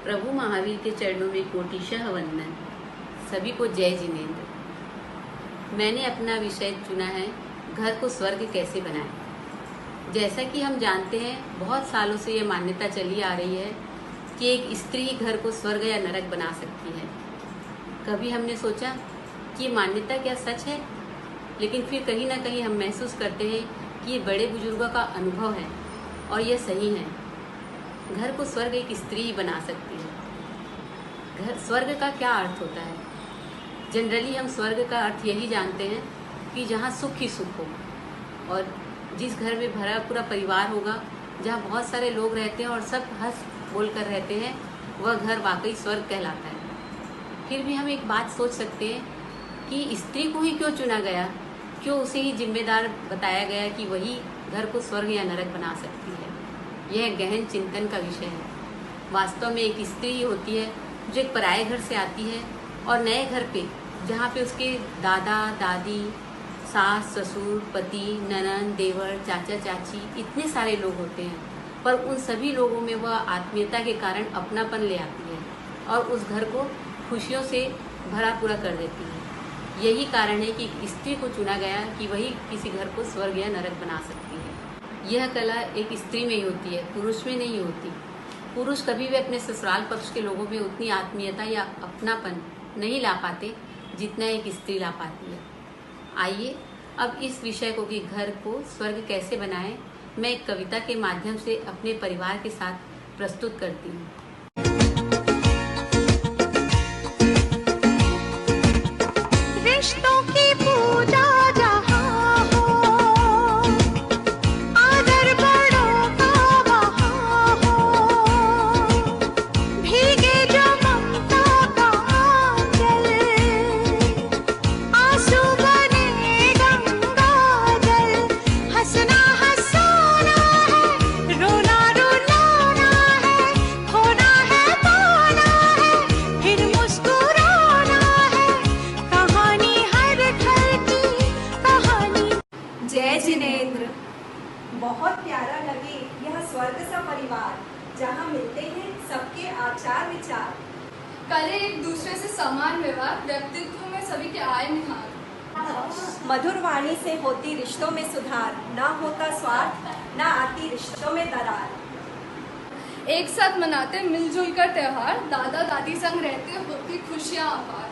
प्रभु महावीर के चरणों में कोटिशः वंदन। सभी को जय जिनेंद्र। मैंने अपना विषय चुना है, घर को स्वर्ग कैसे बनाएं। जैसा कि हम जानते हैं, बहुत सालों से ये मान्यता चली आ रही है कि एक स्त्री घर को स्वर्ग या नरक बना सकती है। कभी हमने सोचा कि ये मान्यता क्या सच है, लेकिन फिर कहीं ना कहीं हम महसूस करते हैं कि ये बड़े बुजुर्गों का अनुभव है और यह सही है। घर को स्वर्ग एक स्त्री ही बना सकती है। घर स्वर्ग का क्या अर्थ होता है? जनरली हम स्वर्ग का अर्थ यही जानते हैं कि जहाँ सुख ही सुख हो, और जिस घर में भरा पूरा परिवार होगा, जहाँ बहुत सारे लोग रहते हैं और सब हंस बोल कर रहते हैं, वह घर वाकई स्वर्ग कहलाता है। फिर भी हम एक बात सोच सकते हैं कि स्त्री को ही क्यों चुना गया, क्यों उसे ही जिम्मेदार बताया गया कि वही घर को स्वर्ग या नरक बना सकती है। यह गहन चिंतन का विषय है। वास्तव में एक स्त्री होती है जो एक पराये घर से आती है और नए घर पे, जहाँ पे उसके दादा दादी, सास ससुर, पति, ननद, देवर, चाचा चाची, इतने सारे लोग होते हैं, पर उन सभी लोगों में वह आत्मीयता के कारण अपनापन ले आती है और उस घर को खुशियों से भरा पूरा कर देती है। यही कारण है कि स्त्री को चुना गया कि वही किसी घर को स्वर्ग या नरक बना सकती है। यह कला एक स्त्री में ही होती है, पुरुष में नहीं होती। पुरुष कभी भी अपने ससुराल पक्ष के लोगों में उतनी आत्मीयता या अपनापन नहीं ला पाते जितना एक स्त्री ला पाती है। आइए अब इस विषय को कि घर को स्वर्ग कैसे बनाएं, मैं एक कविता के माध्यम से अपने परिवार के साथ प्रस्तुत करती हूँ। रिश्तों की पूजा जिनेंद्र। बहुत प्यारा लगे यह स्वर्ग सा परिवार, जहाँ मिलते हैं सबके आचार विचार। करे एक दूसरे से समान व्यवहार, व्यक्तित्व में सभी के आए निहार। मधुर वाणी से होती रिश्तों में सुधार, ना होता स्वार्थ, ना आती रिश्तों में दरार। एक साथ मनाते मिलजुल कर त्योहार, दादा दादी संग रहते होती खुशियाँ अपार।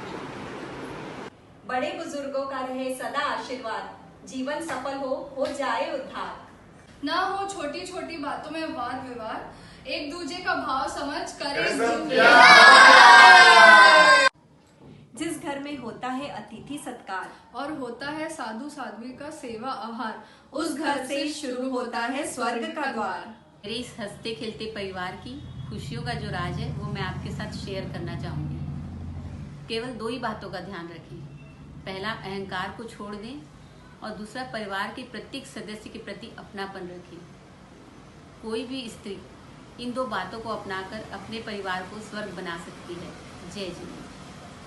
बड़े बुजुर्गों का रहे सदा आशीर्वाद, जीवन सफल हो जाए उद्धार। ना हो छोटी छोटी बातों में वाद विवाद, एक दूजे का भाव समझ करे। जिस घर में होता है अतिथि सत्कार और होता है साधु साध्वी का सेवा आहार, उस घर से शुरू होता है स्वर्ग का द्वार। मेरे इस हंसते खेलते परिवार की खुशियों का जो राज है, वो मैं आपके साथ शेयर करना चाहूँगी। केवल दो ही बातों का ध्यान रखें। पहला, अहंकार को छोड़ दें, और दूसरा, परिवार के प्रत्येक सदस्य के प्रति अपनापन रखें। कोई भी स्त्री इन दो बातों को अपनाकर अपने परिवार को स्वर्ग बना सकती है। जय जिनेंद्र।